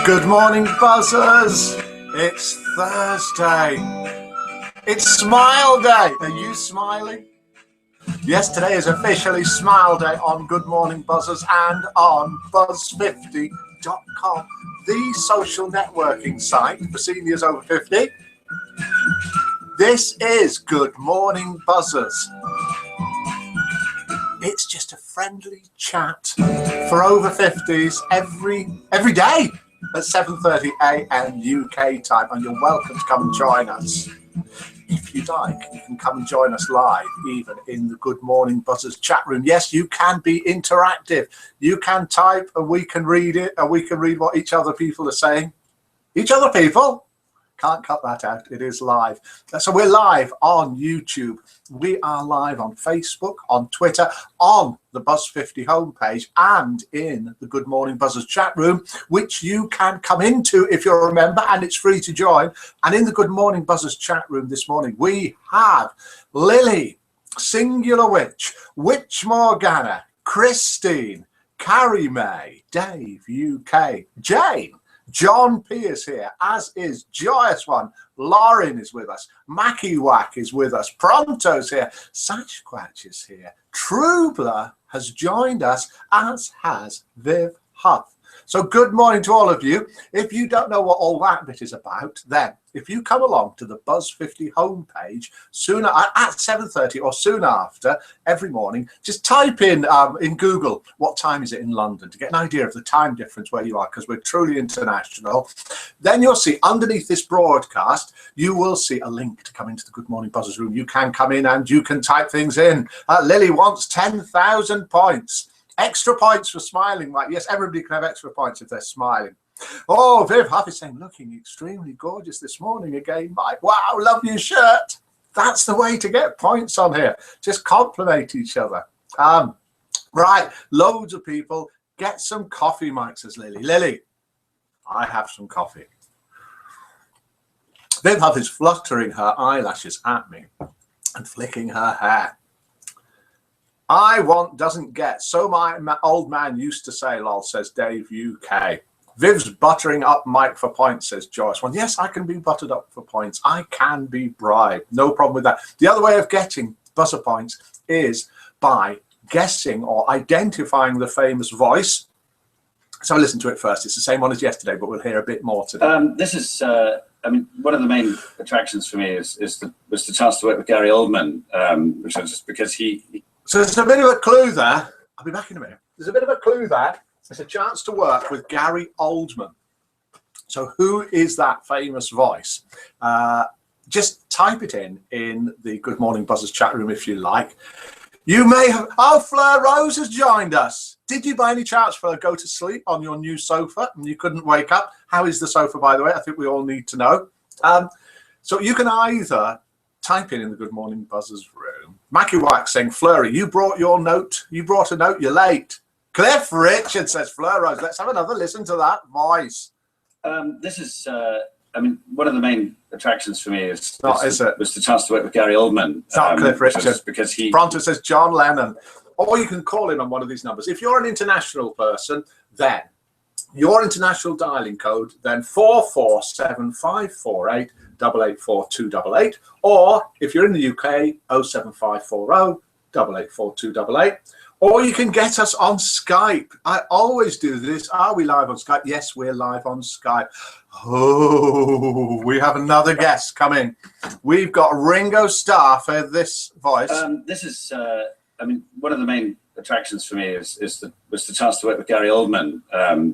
Good morning, buzzers. It's Thursday. It's Smile Day. Are you smiling? Yes, today is officially Smile Day on Good Morning Buzzers and on buzz50.com, the social networking site for seniors over 50. This is Good Morning Buzzers. It's just a friendly chat for over 50s every day at 7:30 a.m. UK time, and you're welcome to come and join us. If you'd like, you can come and join us live, even in the Good Morning Buzzers chat room. Yes, you can be interactive. You can type and we can read it, and we can read what each other people are saying. Each other people? Can't cut that out. It is live. So we're live on YouTube. We are live on Facebook, on Twitter, on the Buzz50 homepage, and in the Good Morning Buzzers chat room, which you can come into if you're a member, and it's free to join. And in the Good Morning Buzzers chat room this morning, we have Lily, Singular Witch, Witch Morgana, Christine, Carrie May, Dave UK, Jane, John P is here, as is Joyous One. Lauren is with us. Mackie Whack is with us. Pronto's here. Sasquatch is here. Trubler has joined us, as has Viv Huff. So good morning to all of you. If you don't know what all that bit is about, then if you come along to the Buzz50 homepage sooner at 7:30 or soon after every morning, just type in Google what time is it in London to get an idea of the time difference where you are, because we're truly international. Then you'll see underneath this broadcast, you will see a link to come into the Good Morning Buzzers room. You can come in and you can type things in. Lily wants 10,000 points. Extra points for smiling, Mike. Yes, everybody can have extra points if they're smiling. Oh, Viv Huff is saying, looking extremely gorgeous this morning again, Mike. Wow, love your shirt. That's the way to get points on here. Just compliment each other. Right, loads of people. Get some coffee, Mike, says Lily. Lily, I have some coffee. Viv Huff is fluttering her eyelashes at me and flicking her hair. I want doesn't get, so my old man used to say, lol, says Dave UK. Viv's buttering up Mike for points, says Joyce. Well, yes, I can be buttered up for points. I can be bribed. No problem with that. The other way of getting buzzer points is by guessing or identifying the famous voice. So listen to it first. It's the same one as yesterday, but we'll hear a bit more today. This is, one of the main attractions for me was the chance to work with Gary Oldman, which was just because he So there's a bit of a clue there. I'll be back in a minute. There's a bit of a clue there. It's a chance to work with Gary Oldman. So who is that famous voice? Just type it in the Good Morning Buzzers chat room if you like. You may have... Oh, Fleur Rose has joined us. Did you by any chance, Fleur, go to sleep on your new sofa and you couldn't wake up? How is the sofa, by the way? I think we all need to know. So you can either... type in the Good Morning Buzzers room. Mackie White saying, Flurry, you brought your note. You brought a note. You're late. Cliff Richard says, Fleur Rose. Let's have another listen to that voice. This is, one of the main attractions for me was the chance to work with Gary Oldman. It's not Cliff Richard. Because he... Pronto says John Lennon. Or you can call in on one of these numbers. If you're an international person, then your international dialing code, then 447-548 884-288, or if you're in the UK, 07540 884288, or you can get us on Skype. I always do this. Are we live on Skype? Yes, we're live on Skype. Oh, we have another guest coming. We've got Ringo Starr for this voice. This is, one of the main attractions for me was the chance to work with Gary Oldman,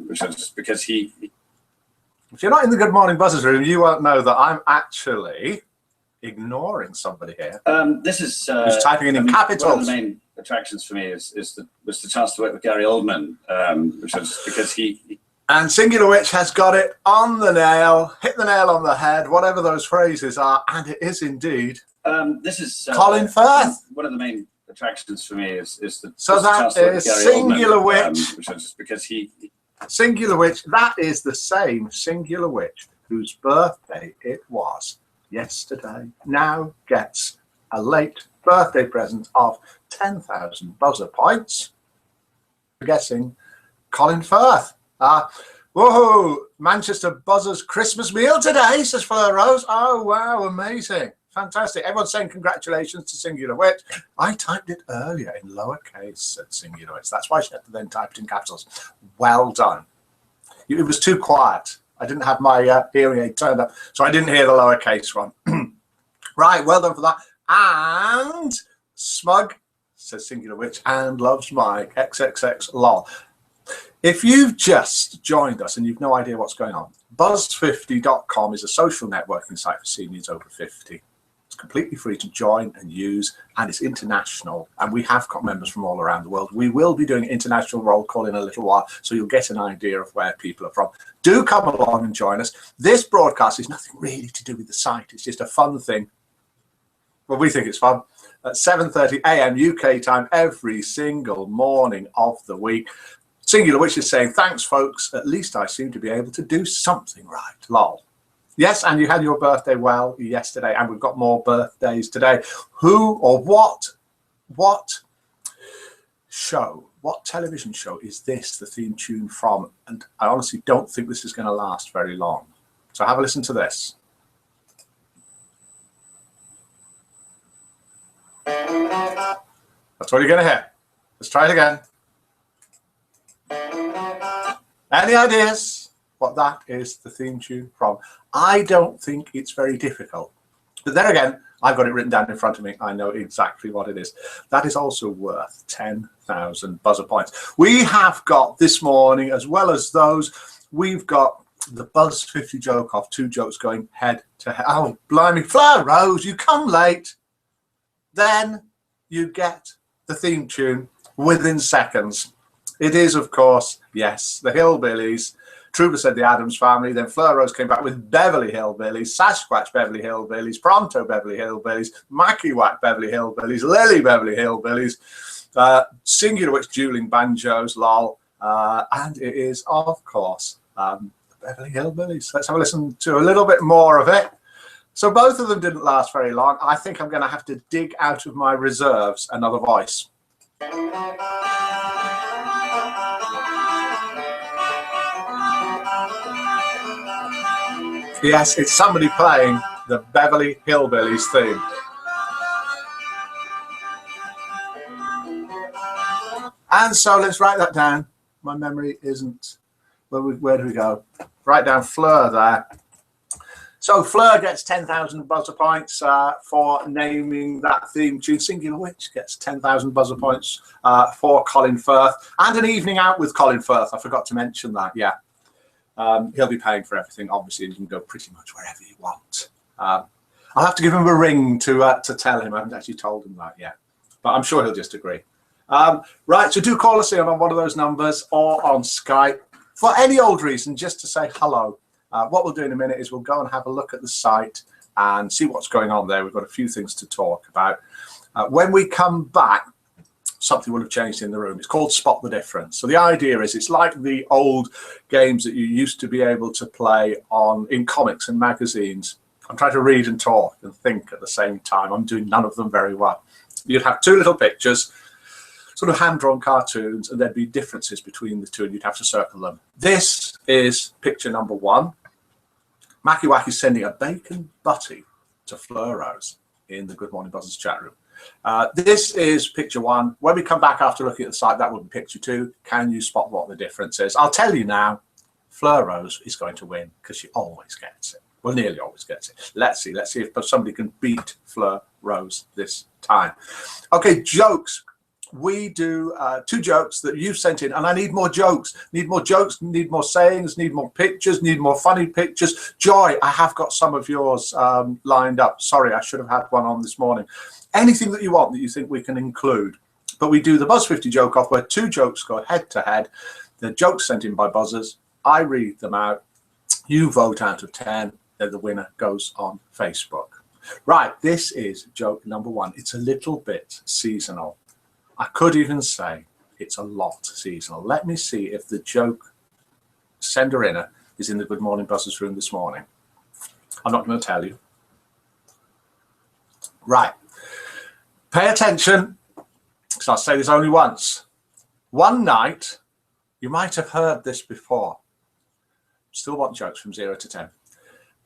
which was just because he... If you're not in the Good Morning Buzzers room, you won't know that I'm actually ignoring somebody here. This is who's typing in capitals. One of the main attractions for me was the chance to work with Gary Oldman, which was just because he... And Singular Witch has got it on the nail, hit the nail on the head, whatever those phrases are, and it is indeed. This is Colin Firth. One of the main attractions for me is the chance to work with Gary Singular Oldman, Witch, which was just because he... Singular Witch, that is the same Singular Witch whose birthday it was yesterday, now gets a late birthday present of 10,000 buzzer points for guessing Colin Firth. Whoa, Manchester Buzzers Christmas meal today, says Fleur Rose. Oh, wow, amazing. Fantastic. Everyone's saying congratulations to Singular Witch. I typed it earlier in lowercase, said Singular Witch. That's why she had to then type it in capitals. Well done. It was too quiet. I didn't have my hearing aid turned up, so I didn't hear the lowercase one. Right, well done for that. And Smug, says Singular Witch, and loves Mike, XXX lol. If you've just joined us and you've no idea what's going on, buzz50.com is a social networking site for seniors over 50. It's completely free to join and use, and it's international, and we have got members from all around the world. We will be doing international roll call in a little while, so you'll get an idea of where people are from. Do come along and join us. This broadcast is nothing really to do with the site. It's just a fun thing. Well, we think it's fun. At 7:30 a.m. UK time every single morning of the week. Singular Witch is saying, thanks, folks. At least I seem to be able to do something right. Lol. Yes, and you had your birthday well yesterday, and we've got more birthdays today. Who or what show, what television show is this, the theme tune from? And I honestly don't think this is going to last very long. So have a listen to this. That's what you're going to hear. Let's try it again. Any ideas what that is the theme tune from? I don't think it's very difficult. But then again, I've got it written down in front of me. I know exactly what it is. That is also worth 10,000 buzzer points. We have got this morning, as well as those, we've got the Buzz 50 joke off, 2 jokes going head to head. Oh, blimey, Fleur Rose, you come late. Then you get the theme tune within seconds. It is, of course, yes, the Hillbillies. Trooper said the Addams Family. Then Fleur Rose came back with Beverly Hillbillies, Sasquatch Beverly Hillbillies, Pronto Beverly Hillbillies, Mackie Whack Beverly Hillbillies, Lily Beverly Hillbillies, Singular Witch dueling banjos, lol. And it is, of course, the Beverly Hillbillies. Let's have a listen to a little bit more of it. So both of them didn't last very long. I think I'm going to have to dig out of my reserves another voice. Yes, it's somebody playing the Beverly Hillbillies theme. And so let's write that down. My memory isn't. Where do we go? Write down Fleur there. So Fleur gets 10,000 buzzer points for naming that theme tune. Singular Witch gets 10,000 buzzer points for Colin Firth. And an evening out with Colin Firth. I forgot to mention that, yeah. He'll be paying for everything, obviously, and you can go pretty much wherever you want. I'll have to give him a ring to tell him. I haven't actually told him that yet, but I'm sure he'll just agree. Right, so do call us in on one of those numbers or on Skype for any old reason, just to say hello. What we'll do in a minute is we'll go and have a look at the site and see what's going on there. We've got a few things to talk about. When we come back, something will have changed in the room. It's called Spot the Difference. So the idea is it's like the old games that you used to be able to play in comics and magazines. I'm trying to read and talk and think at the same time. I'm doing none of them very well. You'd have 2 little pictures, sort of hand-drawn cartoons, and there'd be differences between the 2, and you'd have to circle them. This is picture number 1. Mackie Wack is sending a bacon butty to Fleur Rose in the Good Morning Buzzers chat room. This is picture 1. When we come back after looking at the site, that will be picture 2. Can you spot what the difference is? I'll tell you now, Fleur Rose is going to win because she always gets it. Well, nearly always gets it. Let's see if somebody can beat Fleur Rose this time. Okay, jokes. We do 2 jokes that you've sent in, and I need more jokes. Need more jokes, need more sayings, need more pictures, need more funny pictures. Joy, I have got some of yours lined up. Sorry, I should have had one on this morning. Anything that you want that you think we can include. But we do the Buzz 50 joke off where 2 jokes go head to head. The jokes sent in by buzzers. I read them out. You vote out of 10. Then the winner goes on Facebook. Right, this is joke number 1. It's a little bit seasonal. I could even say it's a lot seasonal. Let me see if the joke sender-inner is in the Good Morning Buzzers room this morning. I'm not going to tell you. Right. Pay attention, because I'll say this only once. One night, you might have heard this before. Still want jokes from 0 to 10.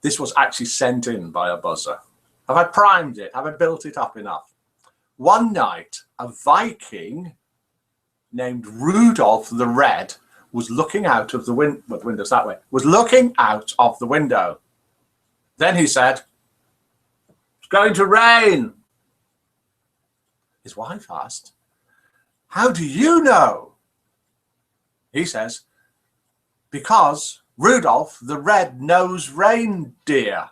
This was actually sent in by a buzzer. Have I primed it? Have I built it up enough? One night, a Viking named Rudolph the Red was looking out of the window. Well, the window's that way. Was looking out of the window. Then he said, "It's going to rain." His wife asked, "How do you know?" He says, "Because Rudolph the Red-Nosed Reindeer."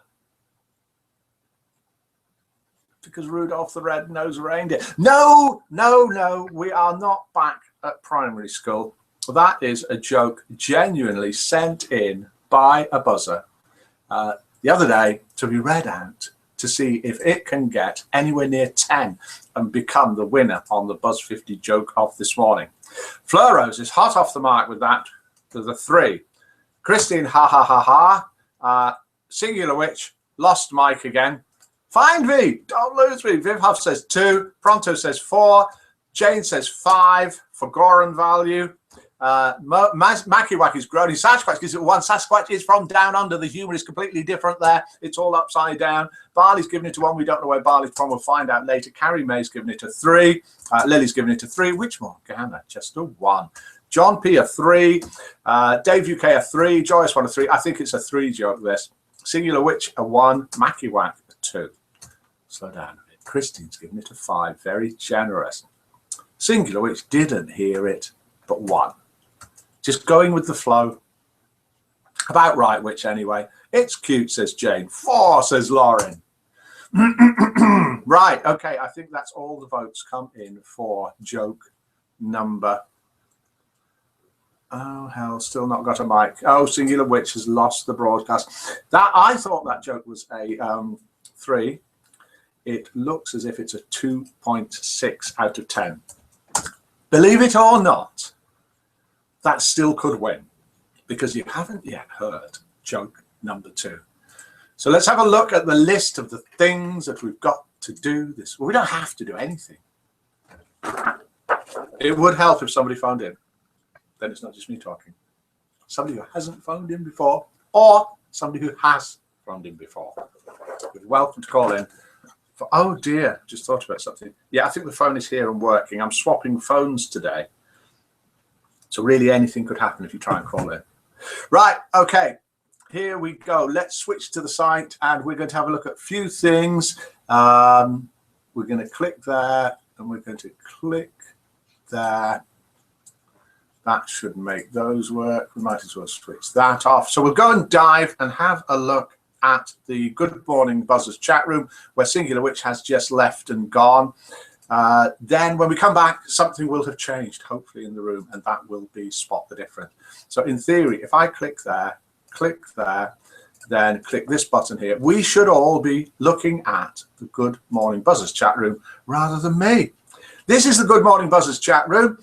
Because Rudolph the Red-Nosed Reindeer. No, no, no, we are not back at primary school. That is a joke genuinely sent in by a buzzer the other day to be read out to see if it can get anywhere near 10 and become the winner on the Buzz 50 joke of this morning. Fleur Rose is hot off the mark with that, with a 3. Christine, ha ha ha ha. Singular Witch, lost Mike again. Find me, don't lose me. Viv Huff says 2. Pronto says 4. Jane says 5 for Goran value. Mackie Wacky's groaning. Sasquatch gives it 1. Sasquatch is from down under. The humour is completely different there. It's all upside down. Barley's giving it a 1. We don't know where Barley's from. We'll find out later. Carrie May's giving it a 3. Lily's giving it a 3. Which Morgana? Just a 1. John P a 3. Dave UK a 3. Joyous 1 a 3. I think it's a 3 joke this. Singular Witch a 1. Mackie Wack a 2. Slow down a bit. Christine's giving it a 5. Very generous. Singular Witch didn't hear it, but 1. Just going with the flow. About right, Witch, anyway. It's cute, says Jane. 4, says Lauren. Right, okay, I think that's all the votes come in for joke number. Oh, hell, still not got a mic. Oh, Singular Witch has lost the broadcast. That I thought that joke was a 3. It looks as if it's a 2.6 out of 10. Believe it or not, that still could win because you haven't yet heard joke number 2. So let's have a look at the list of the things that we've got to do this. Well, we don't have to do anything. It would help if somebody phoned in. Then it's not just me talking. Somebody who hasn't phoned in before or somebody who has phoned in before. You're welcome to call in. Oh dear, just thought about something. Yeah, I think the phone is here and working. I'm swapping phones today. So really anything could happen if you try and call in. Right, okay, here we go. Let's switch to the site and we're going to have a look at a few things. We're going to click there and we're going to click there. That should make those work. We might as well switch that off. So we'll go and dive and have a look at the Good Morning Buzzers chat room where Singular Witch has just left and gone. Then when we come back, something will have changed, hopefully, in the room, and that will be spot the difference. So in theory, if I click there, then click this button here, we should all be looking at the Good Morning Buzzers chat room rather than me. This is the Good Morning Buzzers chat room.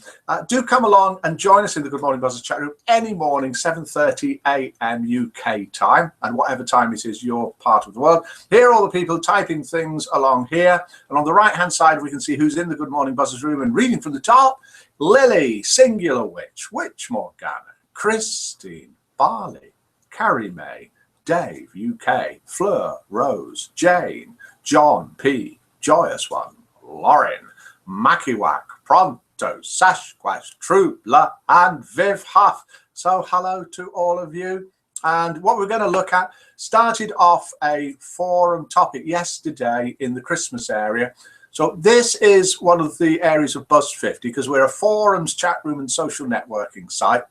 Do come along and join us in the Good Morning Buzzers chat room any morning, 7:30 a.m. UK time, and whatever time it is your part of the world. Here are all the people typing things along here. And on the right-hand side, we can see who's in the Good Morning Buzzers room. And reading from the top, Lily, Singular Witch, Witch Morgana, Christine, Barley, Carrie May, Dave, UK, Fleur, Rose, Jane, John P, Joyous One, Lauren, Makiwak, Pronto, Sasquatch, Troopla, and Viv Huff. So hello to all of you. And what we're going to look at started off a forum topic yesterday in the Christmas area. So this is one of the areas of Buzz 50 because we're a forums, chat room, and social networking site.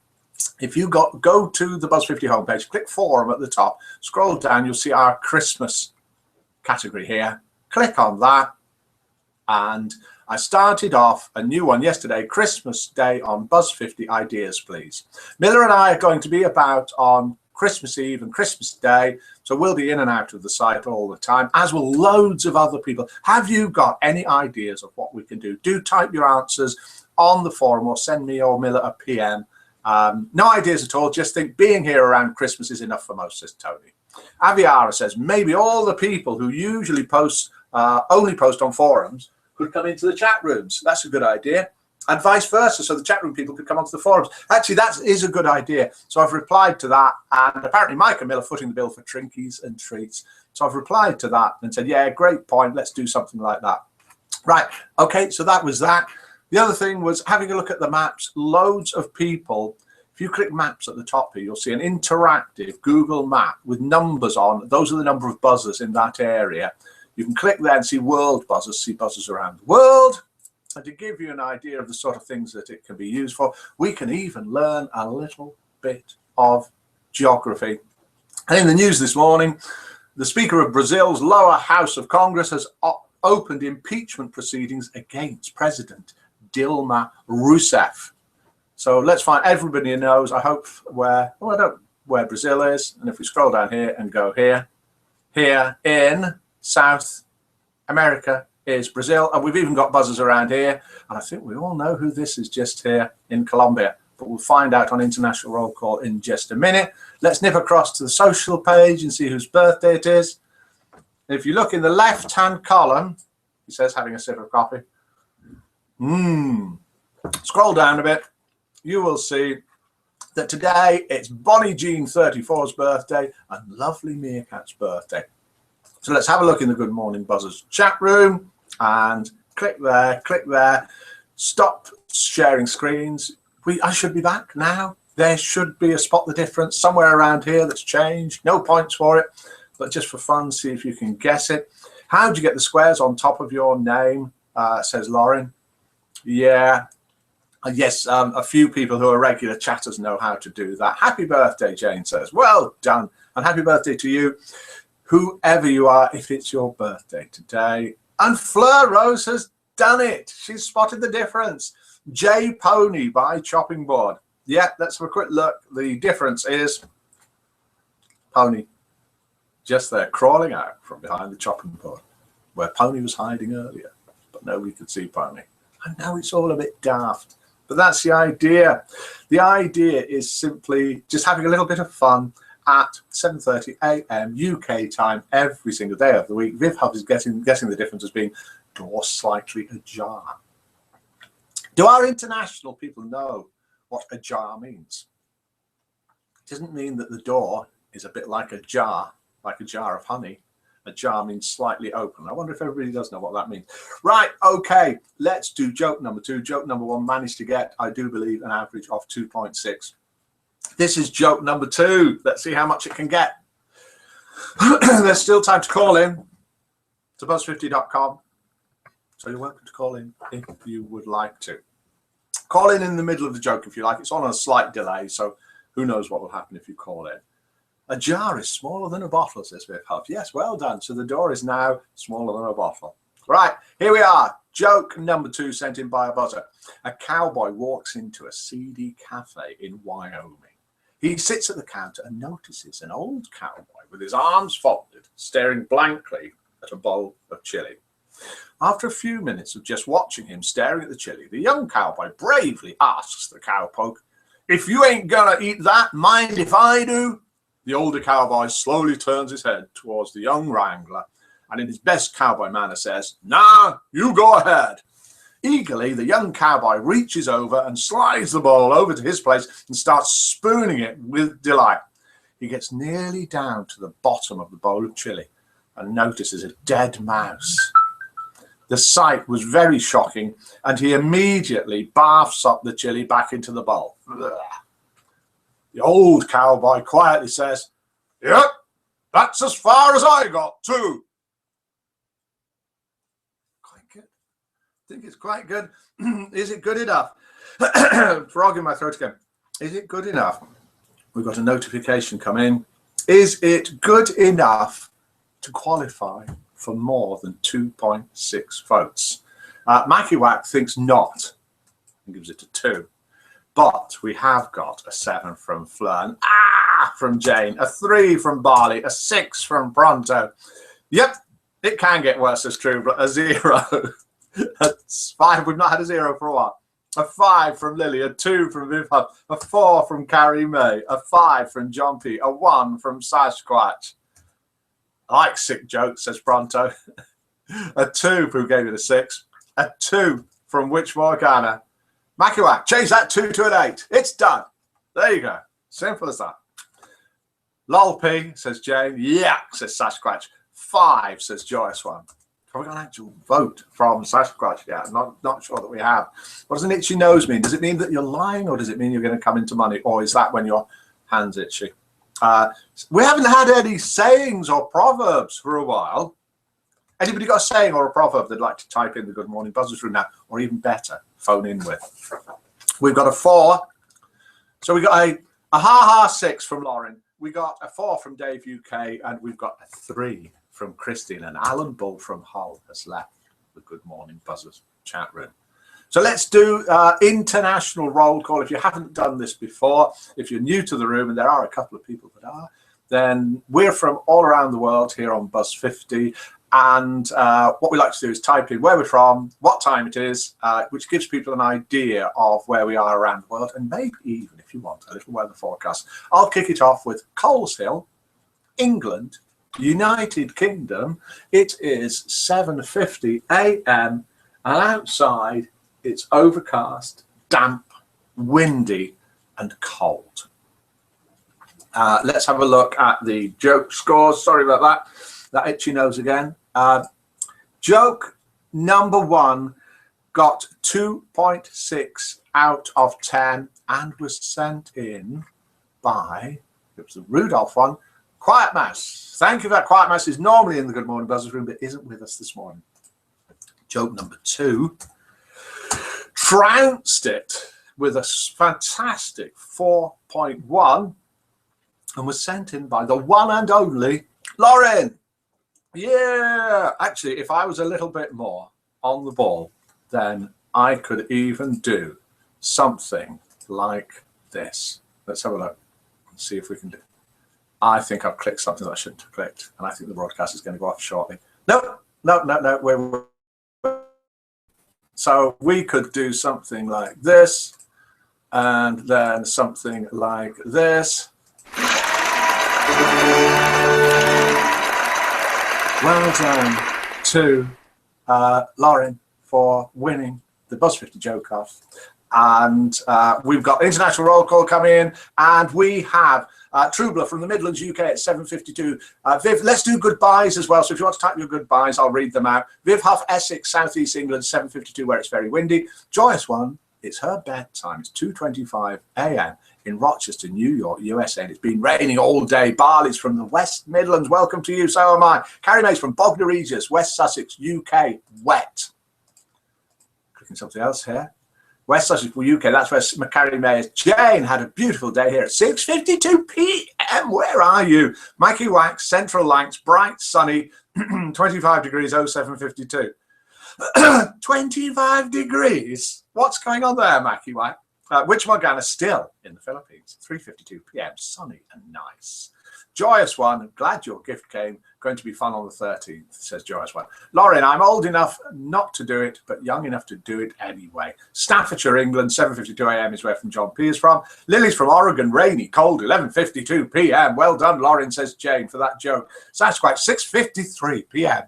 If you go to the Buzz 50 homepage, click forum at the top, scroll down, you'll see our Christmas category here. Click on that, and I started off a new one yesterday, Christmas Day on Buzz 50 Ideas, Please. Miller and I are going to be about on Christmas Eve and Christmas Day, so we'll be in and out of the site all the time, as will loads of other people. Have you got any ideas of what we can do? Do type your answers on the forum or send me or Miller a PM. No ideas at all, just think being here around Christmas is enough for most, says Tony. Aviara says, maybe all the people who usually only post on forums could come into the chat rooms. That's a good idea. and vice versa, so the chat room people could come onto the forums. Actually, that is a good idea. So I've replied to that, and apparently Mike and Mill are footing the bill for Trinkies and treats. So I've replied to that and said, yeah, great point, let's do something like that. Right, okay, so that was that. The other thing was having a look at the maps. Loads of people, if you click maps at the top here, you'll see an interactive Google map with numbers on. Those are the number of buzzers in that area. You can click there and see world buzzers, see buzzers around the world. And to give you an idea of the sort of things that it can be used for, we can even learn a little bit of geography. And in the news this morning, the Speaker of Brazil's lower house of Congress has opened impeachment proceedings against President Dilma Rousseff. So let's find, everybody knows, I hope, where Brazil is. And if we scroll down here and go here in South America is Brazil. And we've even got buzzers around here. And I think we all know who this is just here in Colombia. But we'll find out on International Roll Call in just a minute. Let's nip across to the social page and see whose birthday it is. If you look in the left-hand column, he says, having a sip of coffee. Scroll down a bit. You will see that today it's Bonnie Jean 34's birthday and Lovely Meerkat's birthday. So let's have a look in the Good Morning Buzzers chat room and click there. Stop sharing screens. I should be back now. There should be a spot the difference somewhere around here that's changed. No points for it, but just for fun, see if you can guess it. How do you get the squares on top of your name? Says Lauren. Yeah. Yes, a few people who are regular chatters know how to do that. Happy birthday, Jane says. Well done. And happy birthday to you, whoever you are, if it's your birthday today. And Fleur Rose has done it. She's spotted the difference. J Pony by Chopping Board. Yeah, let's have a quick look. The difference is Pony just there crawling out from behind the chopping board where Pony was hiding earlier, but nobody could see Pony. I know it's all a bit daft, but that's the idea. The idea is simply just having a little bit of fun at 7:30 a.m. UK time every single day of the week. Viv Hub is guessing the difference as being door slightly ajar. Do our international people know what ajar means? It doesn't mean that the door is a bit like a jar of honey. A jar means slightly open. I wonder if everybody does know what that means. Right, okay, let's do joke number 2. Joke number 1 managed to get, I do believe, an average of 2.6. This is joke number 2. Let's see how much it can get. There's still time to call in to buzz50.com. So you're welcome to call in if you would like to. Call in the middle of the joke if you like. It's on a slight delay, so who knows what will happen if you call in. A jar is smaller than a bottle, says Viv Huff. Yes, well done. So the door is now smaller than a bottle. Right, here we are. Joke number 2 sent in by a buzzer. A cowboy walks into a seedy cafe in Wyoming. He sits at the counter and notices an old cowboy with his arms folded, staring blankly at a bowl of chili. After a few minutes of just watching him staring at the chili, the young cowboy bravely asks the cowpoke, "If you ain't gonna eat that, mind if I do?" The older cowboy slowly turns his head towards the young wrangler and in his best cowboy manner says, "Nah, you go ahead." Eagerly, the young cowboy reaches over and slides the bowl over to his place and starts spooning it with delight. He gets nearly down to the bottom of the bowl of chili and notices a dead mouse. The sight was very shocking, and he immediately barfs up the chili back into the bowl. The old cowboy quietly says, "Yep, that's as far as I got too." Quite good. I think it's quite good. Is it good enough? Frog in my throat again. Is it good enough? We've got a notification come in. Is it good enough to qualify for more than 2.6 votes? Mackie Wack thinks not and gives it a 2. But we have got a 7 from Fleur, from Jane, a 3 from Barley, a 6 from Pronto. Yep, it can get worse, as true, but a 0. That's 5. We've not had a 0 for a while. A 5 from Lily, a 2 from Viv Hub, a 4 from Carrie May, a 5 from John P, a 1 from Sasquatch. I like sick jokes, says Pronto. A 2, who gave it a 6. A 2 from Witch Morgana. Makiwak, change that 2 to an 8. It's done. There you go. Simple as that. Lol P, says Jane. Yeah, says Sasquatch. 5, says Joyous One. Have we got an actual vote from Sasquatch yet? Not sure that we have. What does an itchy nose mean? Does it mean that you're lying, or does it mean you're going to come into money? Or is that when your hand's itchy? We haven't had any sayings or proverbs for a while. Anybody got a saying or a proverb they'd like to type in the Good Morning Buzzers room now? Or even better, phone in with? We've got a 4. So we got a ha-ha 6 from Lauren. We got a 4 from Dave UK. And we've got a 3 from Christine. And Alan Bull from Hull has left the Good Morning Buzzers chat room. So let's do international roll call. If you haven't done this before, if you're new to the room, and there are a couple of people that are, then we're from all around the world here on Buzz 50. And what we like to do is type in where we're from, what time it is, which gives people an idea of where we are around the world, and maybe even, if you want, a little weather forecast. I'll kick it off with Coleshill, England, United Kingdom. It is 7:50 a.m. and outside it's overcast, damp, windy, and cold. Let's have a look at the joke scores. Sorry about that itchy nose again. Joke number 1 got 2.6 out of 10 and was sent in by, it was the Rudolph one, Quiet Mouse. Thank you for that. Quiet Mouse is normally in the Good Morning Buzzers room, but isn't with us this morning. Joke number 2 trounced it with a fantastic 4.1 and was sent in by the one and only Lauren. Yeah, actually, if I was a little bit more on the ball, then I could even do something like this. Let's have a look and see if we can do it. I think I've clicked something that I shouldn't have clicked, and I think the broadcast is going to go off shortly. No. So we could do something like this, and then something like this. Well done to Lauren for winning the Buzz 50 joke off. And we've got international roll call coming in, and we have Trubler from the Midlands, UK at 7:52. Viv, let's do goodbyes as well. So if you want to type your goodbyes, I'll read them out. Viv Huff, Essex, South East England, 7:52, where it's very windy. Joyous One, it's her bedtime. It's 2:25 a.m. in Rochester, New York, USA. And it's been raining all day. Barley's from the West Midlands. Welcome to you. So am I. Carrie May's from Bognor Regis, West Sussex, UK. Wet. Clicking something else here. West Sussex, UK, that's where Carrie May is. Jane had a beautiful day here at 6:52 p.m. Where are you? Mikey Wax, Central Lancs, bright, sunny, 25 degrees, 07:52. 25 degrees? What's going on there, Mikey Wax? Witch Morgana still in the Philippines, 3:52 p.m. Sunny and nice. Joyous One, glad your gift came. Going to be fun on the 13th, says Joyous One. Lauren, I'm old enough not to do it, but young enough to do it anyway. Staffordshire, England, 7:52 a.m. is where from John P is from. Lily's from Oregon, rainy, cold, 11:52 p.m. Well done, Lauren, says Jane, for that joke. Sasquatch, 6:53 p.m.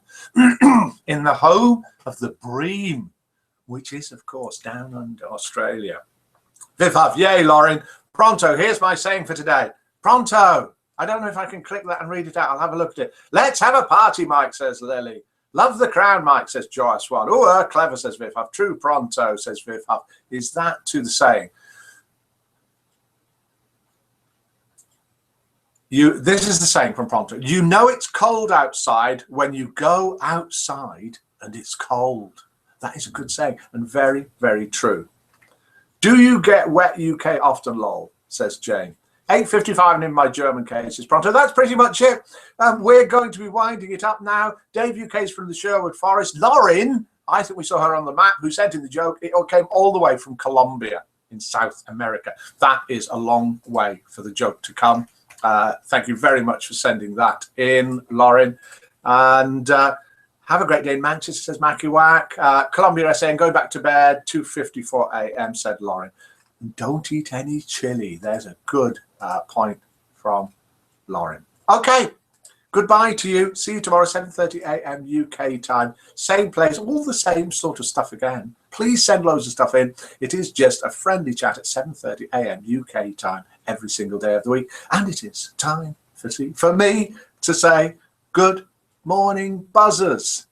in the home of the bream, which is, of course, down under Australia. Viv Huff, yay, Lauren. Pronto, here's my saying for today. Pronto. I don't know if I can click that and read it out. I'll have a look at it. Let's have a party, Mike, says Lily. Love the crown, Mike, says Joyous One. Oh, clever, says Viv Huff. True pronto, says Viv Huff. Is that to the saying? This is the saying from Pronto. You know it's cold outside when you go outside and it's cold. That is a good saying and very, very true. Do you get wet UK often, lol, says Jane. 8:55 and in my German case is Pronto. That's pretty much it. We're going to be winding it up now. Dave UK's from the Sherwood Forest. Lauren, I think we saw her on the map, who sent in the joke. It all came all the way from Colombia in South America. That is a long way for the joke to come. Thank you very much for sending that in, Lauren. And have a great day in Manchester, says Mackie Wack. Colombia saying, going back to bed, 2:54 a.m., said Lauren. Don't eat any chili. There's a good point from Lauren. Okay, Goodbye to you. See you tomorrow, 7:30 a.m. UK time. Same place, all the same sort of stuff again. Please send loads of stuff in. It is just a friendly chat at 7:30 a.m. UK time every single day of the week. And it is time for me to say good morning, buzzers.